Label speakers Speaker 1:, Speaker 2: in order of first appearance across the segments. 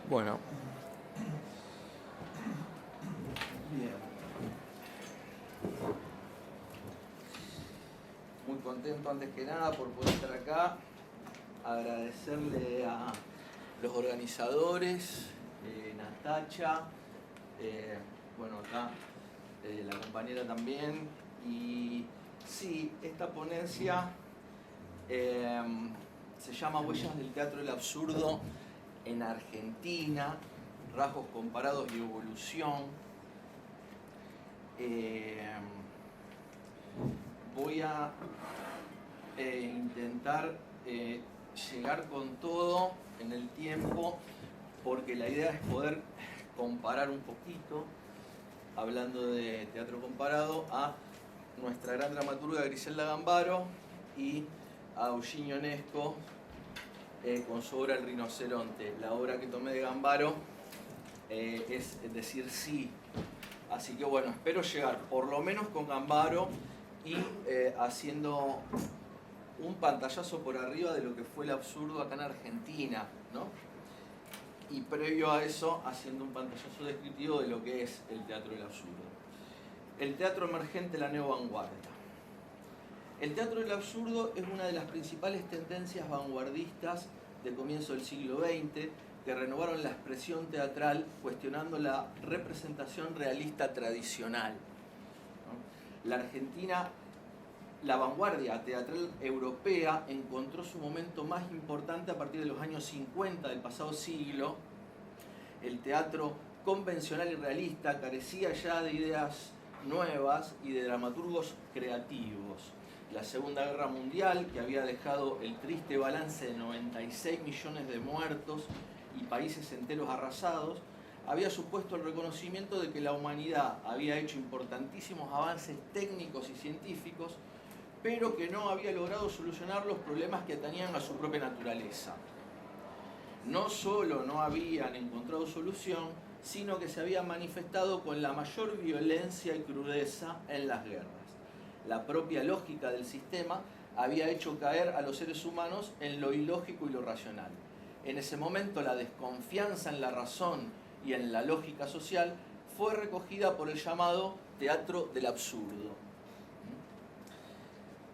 Speaker 1: Bueno,
Speaker 2: Bien. Muy contento antes que nada por poder estar acá. Agradecerle a los organizadores, Natacha, bueno acá la compañera también. Y sí, esta ponencia se llama Huellas del Teatro del Absurdo en Argentina, rasgos comparados y evolución. Voy a intentar llegar con todo en el tiempo, porque la idea es poder comparar un poquito, hablando de teatro comparado, a nuestra gran dramaturga Griselda Gambaro y a Eugenio Onesco con su obra El Rinoceronte. La obra que tomé de Gambaro es decir sí. Así que bueno, espero llegar por lo menos con Gambaro y haciendo un pantallazo por arriba de lo que fue el absurdo acá en Argentina, ¿no? Y previo a eso, haciendo un pantallazo descriptivo de lo que es el teatro del absurdo. El teatro emergente, la neovanguardia. El teatro del absurdo es una de las principales tendencias vanguardistas del comienzo del siglo XX, que renovaron la expresión teatral cuestionando la representación realista tradicional, ¿no? La Argentina, la vanguardia teatral europea encontró su momento más importante a partir de los años 50 del pasado siglo. El teatro convencional y realista carecía ya de ideas nuevas y de dramaturgos creativos. La Segunda Guerra Mundial, que había dejado el triste balance de 96 millones de muertos y países enteros arrasados, había supuesto el reconocimiento de que la humanidad había hecho importantísimos avances técnicos y científicos, pero que no había logrado solucionar los problemas que atañían a su propia naturaleza. No solo no habían encontrado solución, sino que se habían manifestado con la mayor violencia y crudeza en las guerras. La propia lógica del sistema había hecho caer a los seres humanos en lo ilógico y lo racional. En ese momento la desconfianza en la razón y en la lógica social fue recogida por el llamado teatro del absurdo.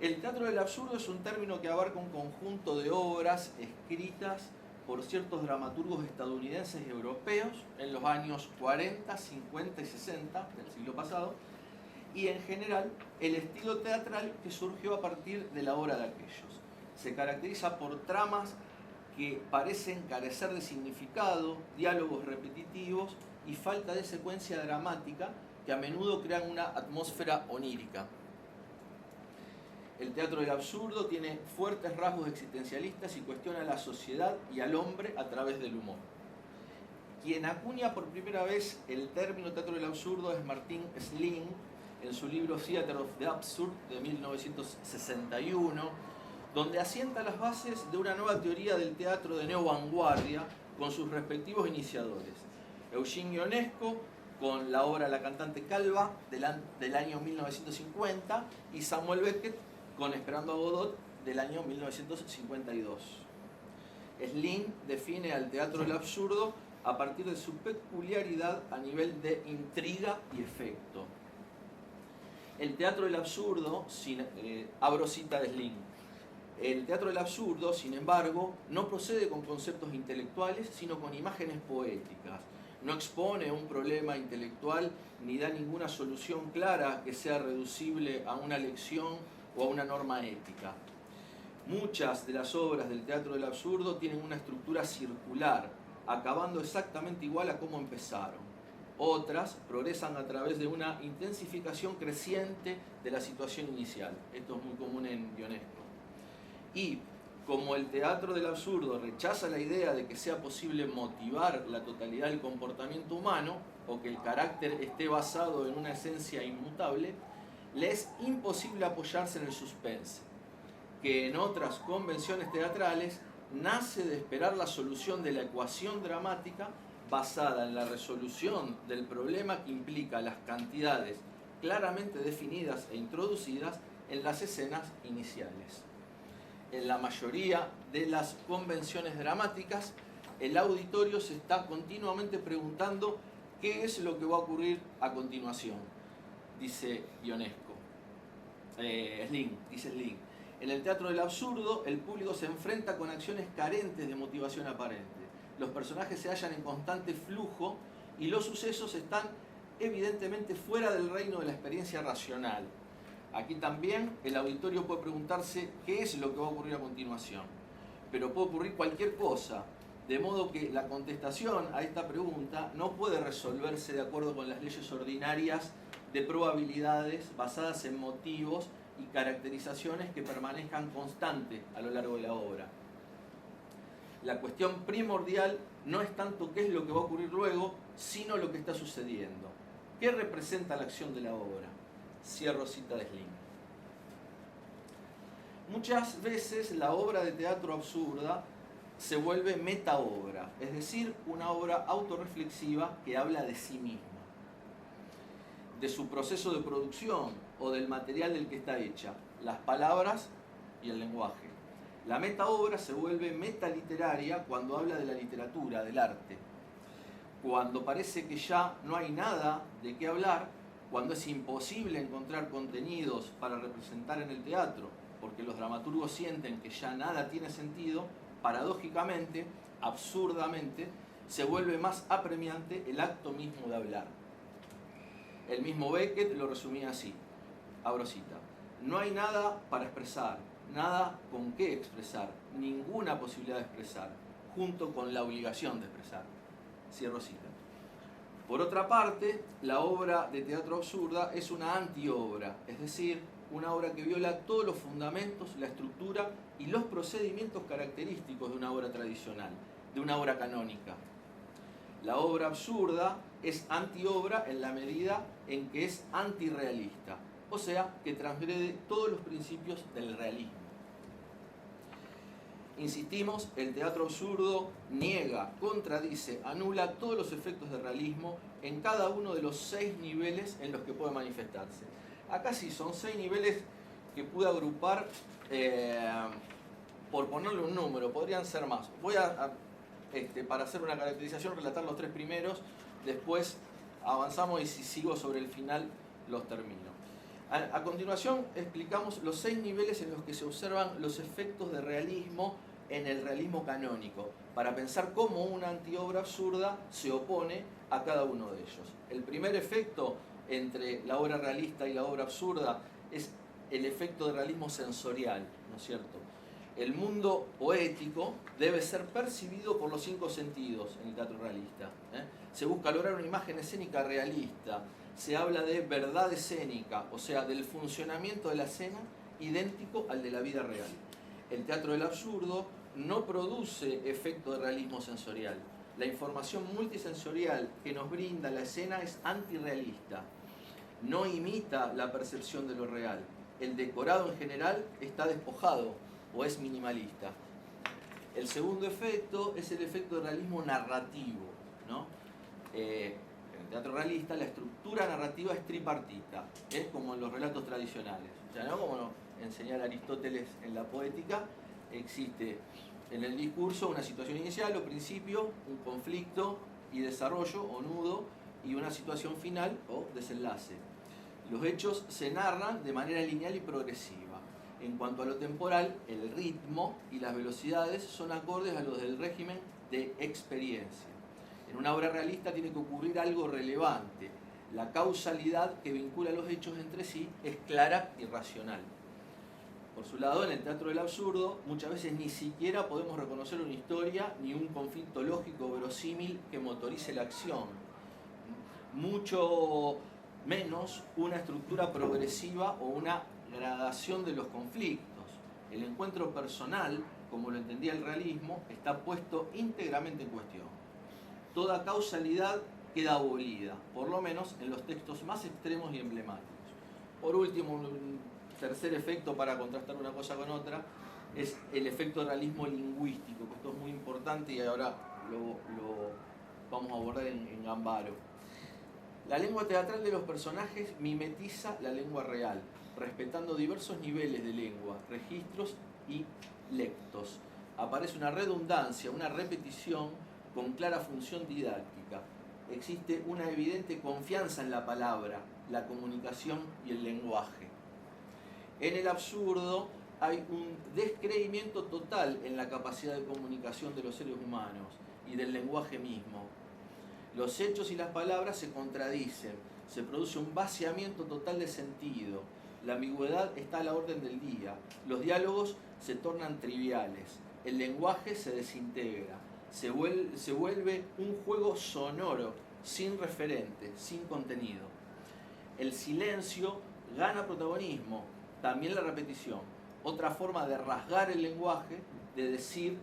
Speaker 2: El teatro del absurdo es un término que abarca un conjunto de obras escritas por ciertos dramaturgos estadounidenses y europeos en los años 40, 50 y 60 del siglo pasado, y en general el estilo teatral que surgió a partir de la obra de aquellos. Se caracteriza por tramas que parecen carecer de significado, diálogos repetitivos y falta de secuencia dramática que a menudo crean una atmósfera onírica. El teatro del absurdo tiene fuertes rasgos existencialistas y cuestiona a la sociedad y al hombre a través del humor. Quien acuña por primera vez el término teatro del absurdo es Martin Sling, en su libro Theatre of the Absurd de 1961, donde asienta las bases de una nueva teoría del teatro de neovanguardia con sus respectivos iniciadores. Eugenio Onesco, con la obra La cantante calva del año 1950, y Samuel Beckett con Esperando a Godot del año 1952. Sling define al teatro del absurdo a partir de su peculiaridad a nivel de intriga y efecto. El teatro del absurdo, abro cita de Sling, el teatro del absurdo, sin embargo, no procede con conceptos intelectuales, sino con imágenes poéticas. No expone un problema intelectual ni da ninguna solución clara que sea reducible a una lección o a una norma ética. Muchas de las obras del teatro del absurdo tienen una estructura circular, acabando exactamente igual a cómo empezaron. Otras progresan a través de una intensificación creciente de la situación inicial. Esto es muy común en Ionesco. Y como el teatro del absurdo rechaza la idea de que sea posible motivar la totalidad del comportamiento humano, o que el carácter esté basado en una esencia inmutable, le es imposible apoyarse en el suspense, que en otras convenciones teatrales nace de esperar la solución de la ecuación dramática basada en la resolución del problema que implica las cantidades claramente definidas e introducidas en las escenas iniciales. En la mayoría de las convenciones dramáticas, el auditorio se está continuamente preguntando qué es lo que va a ocurrir a continuación, dice Ionesco. Dice Sling. En el teatro del absurdo, el público se enfrenta con acciones carentes de motivación aparente. Los personajes se hallan en constante flujo y los sucesos están evidentemente fuera del reino de la experiencia racional. Aquí también el auditorio puede preguntarse qué es lo que va a ocurrir a continuación. Pero puede ocurrir cualquier cosa, de modo que la contestación a esta pregunta no puede resolverse de acuerdo con las leyes ordinarias de probabilidades basadas en motivos y caracterizaciones que permanezcan constantes a lo largo de la obra. La cuestión primordial no es tanto qué es lo que va a ocurrir luego, sino lo que está sucediendo. ¿Qué representa la acción de la obra? Cierro cita de Sling. Muchas veces la obra de teatro absurda se vuelve metaobra, es decir, una obra autorreflexiva que habla de sí misma, de su proceso de producción o del material del que está hecha, las palabras y el lenguaje. La metaobra se vuelve metaliteraria cuando habla de la literatura, del arte, cuando parece que ya no hay nada de qué hablar, cuando es imposible encontrar contenidos para representar en el teatro, porque los dramaturgos sienten que ya nada tiene sentido, paradójicamente, absurdamente, se vuelve más apremiante el acto mismo de hablar. El mismo Beckett lo resumía así, abro cita: no hay nada para expresar, nada con qué expresar, ninguna posibilidad de expresar, junto con la obligación de expresar. Cierro cita. Por otra parte, la obra de teatro absurda es una antiobra, es decir, una obra que viola todos los fundamentos, la estructura y los procedimientos característicos de una obra tradicional, de una obra canónica. La obra absurda es antiobra en la medida en que es antirrealista, o sea, que transgrede todos los principios del realismo. Insistimos, el teatro absurdo niega, contradice, anula todos los efectos de realismo en cada uno de los 6 niveles en los que puede manifestarse. Acá sí son 6 niveles que pude agrupar por ponerle un número, podrían ser más. Voy para hacer una caracterización, relatar los 3 primeros, después avanzamos y si sigo sobre el final los termino. A continuación explicamos los 6 niveles en los que se observan los efectos de realismo en el realismo canónico, para pensar cómo una antiobra absurda se opone a cada uno de ellos. El primer efecto entre la obra realista y la obra absurda es el efecto de realismo sensorial, ¿no es cierto? El mundo poético debe ser percibido por los 5 sentidos en el teatro realista. Se busca lograr una imagen escénica realista, se habla de verdad escénica, o sea, del funcionamiento de la escena idéntico al de la vida real. El teatro del absurdo no produce efecto de realismo sensorial. La información multisensorial que nos brinda la escena es antirrealista. No imita la percepción de lo real. El decorado en general está despojado o es minimalista. El segundo efecto es el efecto de realismo narrativo, ¿no? En el teatro realista la estructura narrativa es tripartita, es como en los relatos tradicionales. O sea, ¿no? Como enseñaba Aristóteles en la poética, existe en el discurso una situación inicial o principio, un conflicto y desarrollo o nudo, y una situación final o desenlace. Los hechos se narran de manera lineal y progresiva. En cuanto a lo temporal, el ritmo y las velocidades son acordes a los del régimen de experiencia. En una obra realista tiene que ocurrir algo relevante. La causalidad que vincula los hechos entre sí es clara y racional. Por su lado, en el teatro del absurdo, muchas veces ni siquiera podemos reconocer una historia ni un conflicto lógico o verosímil que motorice la acción. Mucho menos una estructura progresiva o una gradación de los conflictos. El encuentro personal, como lo entendía el realismo, está puesto íntegramente en cuestión. Toda causalidad queda abolida, por lo menos en los textos más extremos y emblemáticos. Por último, un tercer efecto para contrastar una cosa con otra es el efecto de realismo lingüístico, que esto es muy importante y ahora lo vamos a abordar en Gambaro. La lengua teatral de los personajes mimetiza la lengua real, respetando diversos niveles de lengua, registros y lectos. Aparece una redundancia, una repetición con clara función didáctica. Existe una evidente confianza en la palabra, la comunicación y el lenguaje. En el absurdo hay un descreimiento total en la capacidad de comunicación de los seres humanos y del lenguaje mismo. Los hechos y las palabras se contradicen, se produce un vaciamiento total de sentido, la ambigüedad está a la orden del día, los diálogos se tornan triviales, el lenguaje se desintegra, se vuelve un juego sonoro, sin referente, sin contenido. El silencio gana protagonismo, también la repetición, otra forma de rasgar el lenguaje, de decir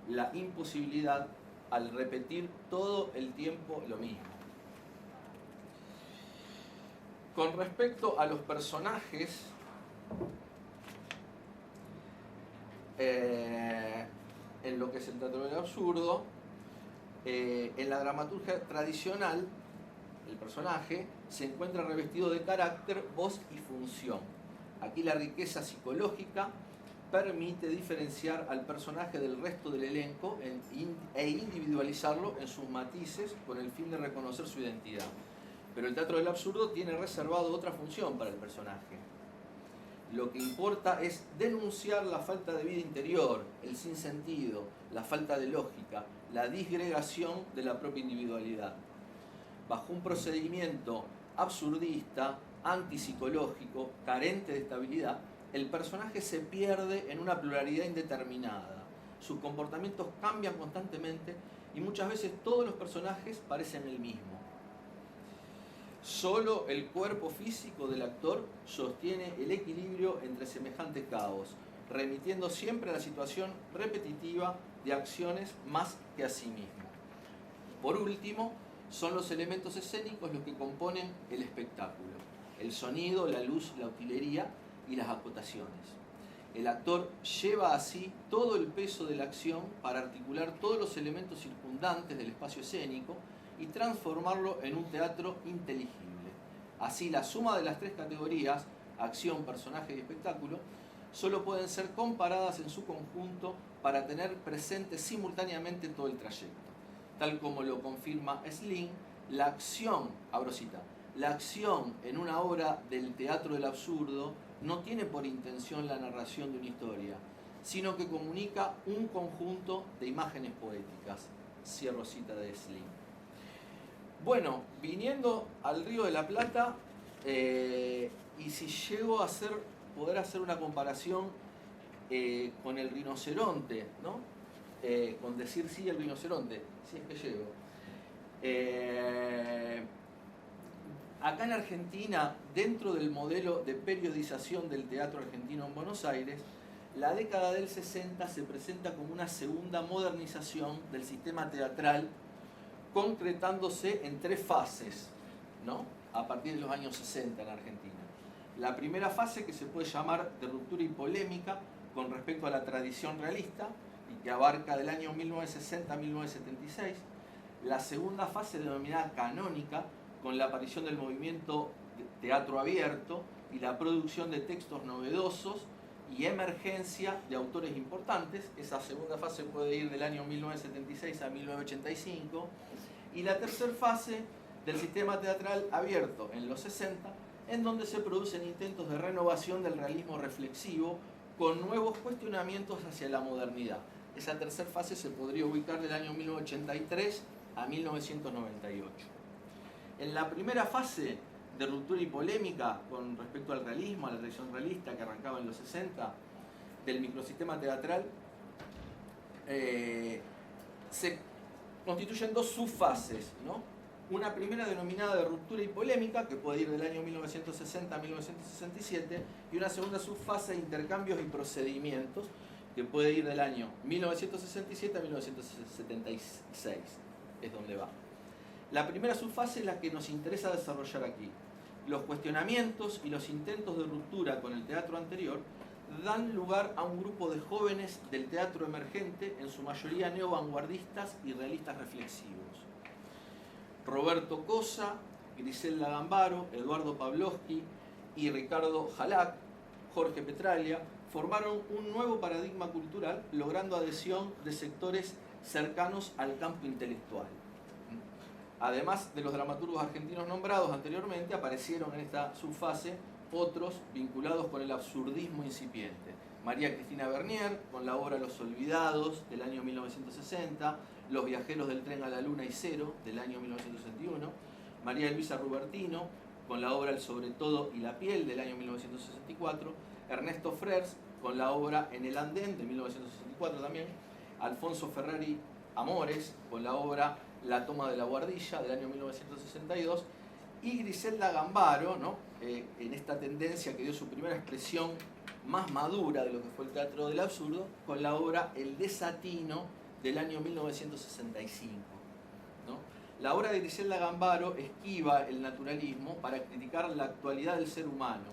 Speaker 2: la imposibilidad al repetir todo el tiempo lo mismo. Con respecto a los personajes, en lo que es el teatro del absurdo, en la dramaturgia tradicional, el personaje se encuentra revestido de carácter, voz y función. Aquí la riqueza psicológica permite diferenciar al personaje del resto del elenco e individualizarlo en sus matices con el fin de reconocer su identidad. Pero el teatro del absurdo tiene reservado otra función para el personaje. Lo que importa es denunciar la falta de vida interior, el sinsentido, la falta de lógica, la disgregación de la propia individualidad. Bajo un procedimiento absurdista, antipsicológico, carente de estabilidad, el personaje se pierde en una pluralidad indeterminada. Sus comportamientos cambian constantemente y muchas veces todos los personajes parecen el mismo. Solo el cuerpo físico del actor sostiene el equilibrio entre semejante caos, remitiendo siempre a la situación repetitiva de acciones más que a sí mismo. Por último, son los elementos escénicos los que componen el espectáculo: el sonido, la luz, la utilería y las acotaciones. El actor lleva así todo el peso de la acción para articular todos los elementos circundantes del espacio escénico y transformarlo en un teatro inteligible. Así, la suma de las tres categorías, acción, personaje y espectáculo, solo pueden ser comparadas en su conjunto para tener presente simultáneamente todo el trayecto. Tal como lo confirma Slim, la acción, abro cita, la acción en una obra del teatro del absurdo no tiene por intención la narración de una historia, sino que comunica un conjunto de imágenes poéticas. Cierro cita de Slim. Bueno, viniendo al Río de la Plata, y si llego a poder hacer una comparación con el rinoceronte, ¿no? Con decir sí el rinoceronte, si es que llego. Acá en Argentina, dentro del modelo de periodización del teatro argentino en Buenos Aires, la década del 60 se presenta como una segunda modernización del sistema teatral, concretándose en tres fases, ¿no? A partir de los años 60 en Argentina. La primera fase, que se puede llamar de ruptura y polémica con respecto a la tradición realista y que abarca del año 1960 a 1976. La segunda fase, denominada canónica, con la aparición del movimiento teatro abierto y la producción de textos novedosos y emergencia de autores importantes. Esa segunda fase puede ir del año 1976 a 1985. Y la tercera fase del sistema teatral abierto en los 60, en donde se producen intentos de renovación del realismo reflexivo con nuevos cuestionamientos hacia la modernidad. Esa tercera fase se podría ubicar del año 1983 a 1998. En la primera fase de ruptura y polémica con respecto al realismo, a la tradición realista que arrancaba en los 60, del microsistema teatral, se constituyen dos subfases, ¿no? Una primera denominada de ruptura y polémica, que puede ir del año 1960 a 1967, y una segunda subfase de intercambios y procedimientos, que puede ir del año 1967 a 1976, es donde va. La primera subfase es la que nos interesa desarrollar aquí. Los cuestionamientos y los intentos de ruptura con el teatro anterior dan lugar a un grupo de jóvenes del teatro emergente, en su mayoría neovanguardistas y realistas reflexivos. Roberto Cosa, Griselda Gambaro, Eduardo Pavlovsky y Ricardo Jalac, Jorge Petraglia formaron un nuevo paradigma cultural, logrando adhesión de sectores cercanos al campo intelectual. Además de los dramaturgos argentinos nombrados anteriormente, aparecieron en esta subfase otros vinculados con el absurdismo incipiente. María Cristina Bernier, con la obra Los Olvidados, del año 1960, Los viajeros del tren a la luna y cero, del año 1961, María Luisa Rubertino, con la obra El sobre todo y la piel, del año 1964, Ernesto Frers, con la obra En el andén, de 1964 también, Alfonso Ferrari Amores, con la obra La toma de la buhardilla, del año 1962, y Griselda Gambaro, ¿no? En esta tendencia que dio su primera expresión más madura de lo que fue el teatro del absurdo, con la obra El desatino, del año 1965. ¿No? La obra de Griselda Gambaro esquiva el naturalismo para criticar la actualidad del ser humano,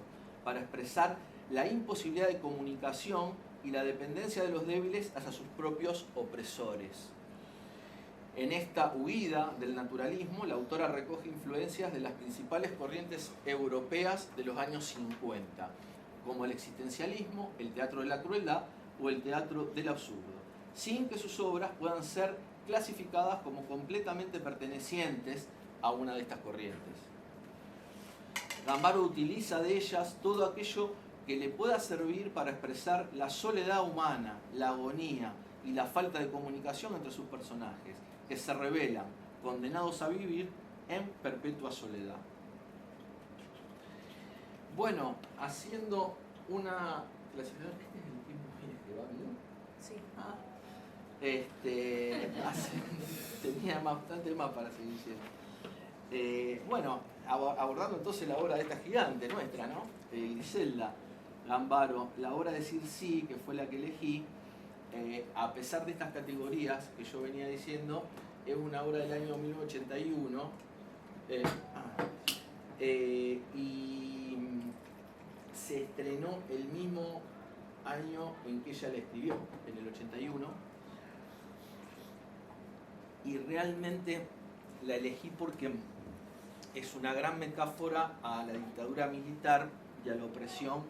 Speaker 2: para expresar la imposibilidad de comunicación y la dependencia de los débiles hacia sus propios opresores. En esta huida del naturalismo, la autora recoge influencias de las principales corrientes europeas de los años 50, como el existencialismo, el teatro de la crueldad o el teatro del absurdo, sin que sus obras puedan ser clasificadas como completamente pertenecientes a una de estas corrientes. Gambaro utiliza de ellas todo aquello que le pueda servir para expresar la soledad humana, la agonía y la falta de comunicación entre sus personajes, que se revelan condenados a vivir en perpetua soledad. Bueno, haciendo una clasificación... ¿Este es el tiempo que va bien? Sí. Tenía bastante más para seguir diciendo. Bueno, abordando entonces la obra de esta gigante nuestra, ¿no? Griselda Gambaro, la obra Decir sí, que fue la que elegí, a pesar de estas categorías que yo venía diciendo, es una obra del año 1981 y se estrenó el mismo año en que ella la escribió, en el 81, y realmente la elegí porque es una gran metáfora a la dictadura militar y a la opresión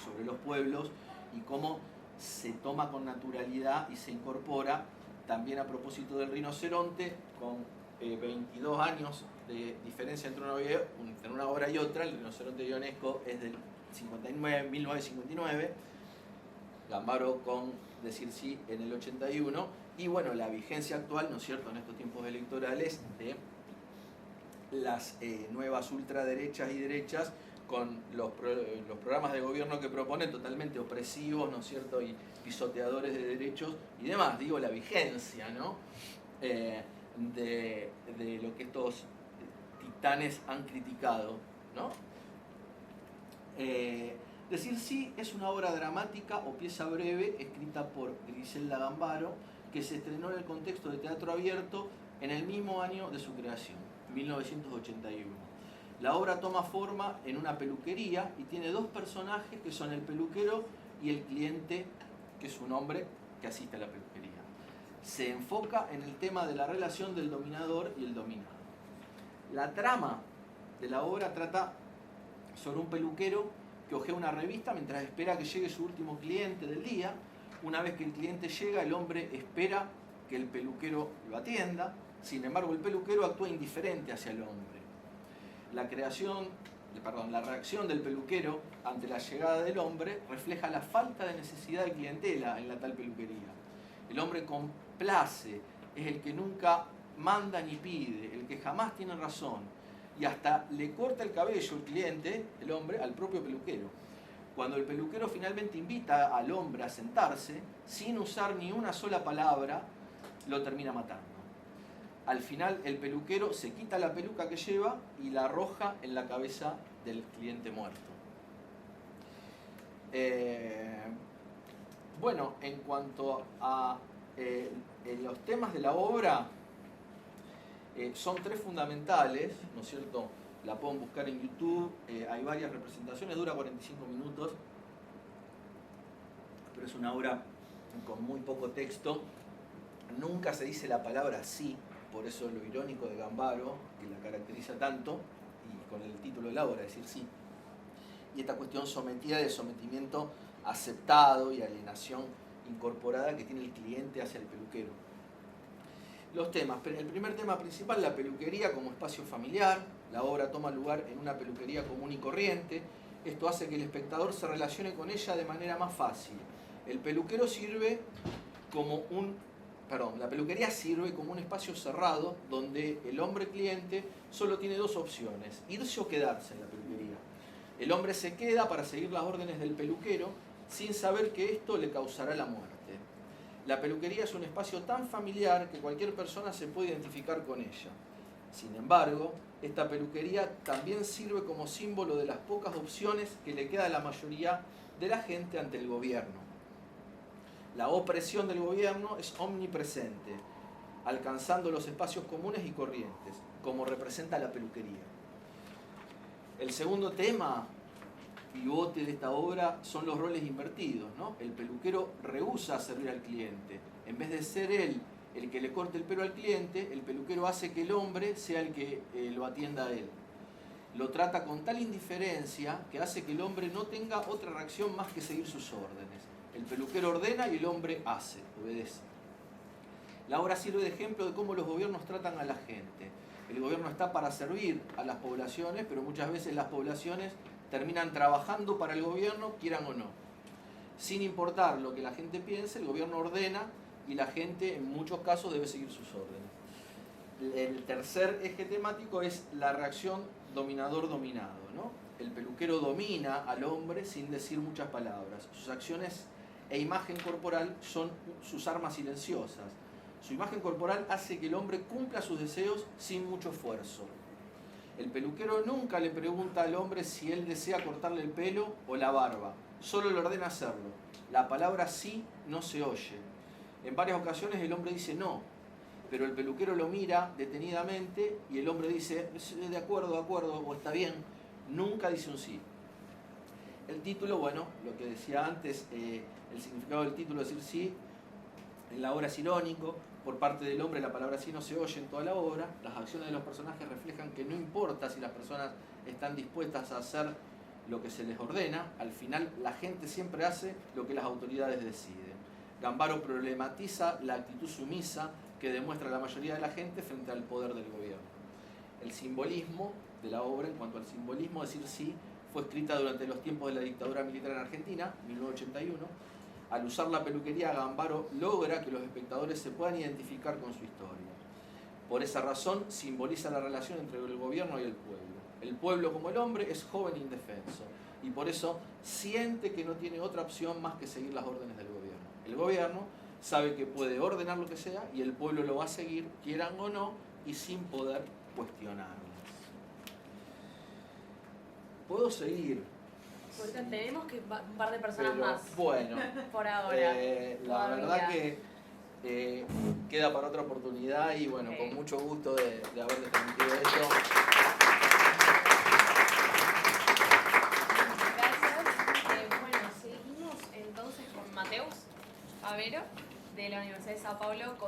Speaker 2: sobre los pueblos y cómo se toma con naturalidad y se incorpora también a propósito del rinoceronte, con 22 años de diferencia entre una obra y otra. El rinoceronte de Ionesco es del 1959, Gambaro con Decir sí en el 81, y bueno, la vigencia actual, ¿no es cierto?, en estos tiempos electorales de las nuevas ultraderechas y derechas, con los programas de gobierno que proponen totalmente opresivos, ¿no es cierto?, y pisoteadores de derechos y demás. Digo, la vigencia, ¿no?, de lo que estos titanes han criticado, ¿no? Decir sí es una obra dramática o pieza breve escrita por Griselda Gambaro, que se estrenó en el contexto de teatro abierto en el mismo año de su creación, 1981. La obra toma forma en una peluquería y tiene dos personajes que son el peluquero y el cliente, que es un hombre que asiste a la peluquería. Se enfoca en el tema de la relación del dominador y el dominado. La trama de la obra trata sobre un peluquero que hojea una revista mientras espera que llegue su último cliente del día. Una vez que el cliente llega, el hombre espera que el peluquero lo atienda. Sin embargo, el peluquero actúa indiferente hacia el hombre. La reacción del peluquero ante la llegada del hombre refleja la falta de necesidad de clientela en la tal peluquería. El hombre complace, es el que nunca manda ni pide, el que jamás tiene razón, y hasta le corta el cabello el cliente, el hombre, al propio peluquero. Cuando el peluquero finalmente invita al hombre a sentarse, sin usar ni una sola palabra, lo termina matando. Al final el peluquero se quita la peluca que lleva y la arroja en la cabeza del cliente muerto. Bueno, en cuanto a los temas de la obra, son tres fundamentales, ¿no es cierto? La pueden buscar en YouTube, hay varias representaciones, dura 45 minutos, pero es una obra con muy poco texto. Nunca se dice la palabra sí, por eso lo irónico de Gambaro, que la caracteriza tanto, y con el título de la obra, decir sí. Y esta cuestión sometida de sometimiento aceptado y alienación incorporada que tiene el cliente hacia el peluquero. Los temas. El primer tema principal, la peluquería como espacio familiar. La obra toma lugar en una peluquería común y corriente. Esto hace que el espectador se relacione con ella de manera más fácil. El peluquero sirve como la peluquería sirve como un espacio cerrado donde el hombre cliente solo tiene dos opciones: irse o quedarse en la peluquería. El hombre se queda para seguir las órdenes del peluquero sin saber que esto le causará la muerte. La peluquería es un espacio tan familiar que cualquier persona se puede identificar con ella. Sin embargo, esta peluquería también sirve como símbolo de las pocas opciones que le queda a la mayoría de la gente ante el gobierno. La opresión del gobierno es omnipresente, alcanzando los espacios comunes y corrientes, como representa la peluquería. El segundo tema, pivote de esta obra, son los roles invertidos, ¿no? El peluquero rehúsa servir al cliente. En vez de ser él el que le corte el pelo al cliente, el peluquero hace que el hombre sea el que lo atienda a él. Lo trata con tal indiferencia que hace que el hombre no tenga otra reacción más que seguir sus órdenes. El peluquero ordena y el hombre hace, obedece. La obra sirve de ejemplo de cómo los gobiernos tratan a la gente. El gobierno está para servir a las poblaciones, pero muchas veces las poblaciones terminan trabajando para el gobierno, quieran o no. Sin importar lo que la gente piense, el gobierno ordena y la gente en muchos casos debe seguir sus órdenes. El tercer eje temático es la reacción dominador-dominado, ¿no? El peluquero domina al hombre sin decir muchas palabras. Sus acciones e imagen corporal son sus armas silenciosas. Su imagen corporal hace que el hombre cumpla sus deseos sin mucho esfuerzo. El peluquero nunca le pregunta al hombre si él desea cortarle el pelo o la barba, solo le ordena hacerlo. La palabra sí no se oye. En varias ocasiones el hombre dice no, pero el peluquero lo mira detenidamente y el hombre dice de acuerdo, o está bien. Nunca dice un sí. El título, bueno, lo que decía antes, el significado del título, decir sí, en la obra es irónico. Por parte del hombre la palabra sí no se oye en toda la obra. Las acciones de los personajes reflejan que no importa si las personas están dispuestas a hacer lo que se les ordena, al final la gente siempre hace lo que las autoridades deciden. Gambaro problematiza la actitud sumisa que demuestra la mayoría de la gente frente al poder del gobierno. El simbolismo de la obra, en cuanto al simbolismo, decir sí, fue escrita durante los tiempos de la dictadura militar en Argentina, 1981. Al usar la peluquería, Gambaro logra que los espectadores se puedan identificar con su historia. Por esa razón, simboliza la relación entre el gobierno y el pueblo. El pueblo, como el hombre, es joven e indefenso, y por eso siente que no tiene otra opción más que seguir las órdenes del gobierno. El gobierno sabe que puede ordenar lo que sea, y el pueblo lo va a seguir, quieran o no, y sin poder cuestionarlas. ¿Puedo seguir?
Speaker 1: Pues tenemos que un par de personas
Speaker 2: Pero,
Speaker 1: más.
Speaker 2: bueno,
Speaker 1: por ahora.
Speaker 2: La verdad que queda para otra oportunidad y bueno,
Speaker 1: Ok.
Speaker 2: con mucho gusto de haberles transmitido esto.
Speaker 1: Gracias. Bueno, seguimos entonces con Mateus Avero de la Universidad de Sao Paulo.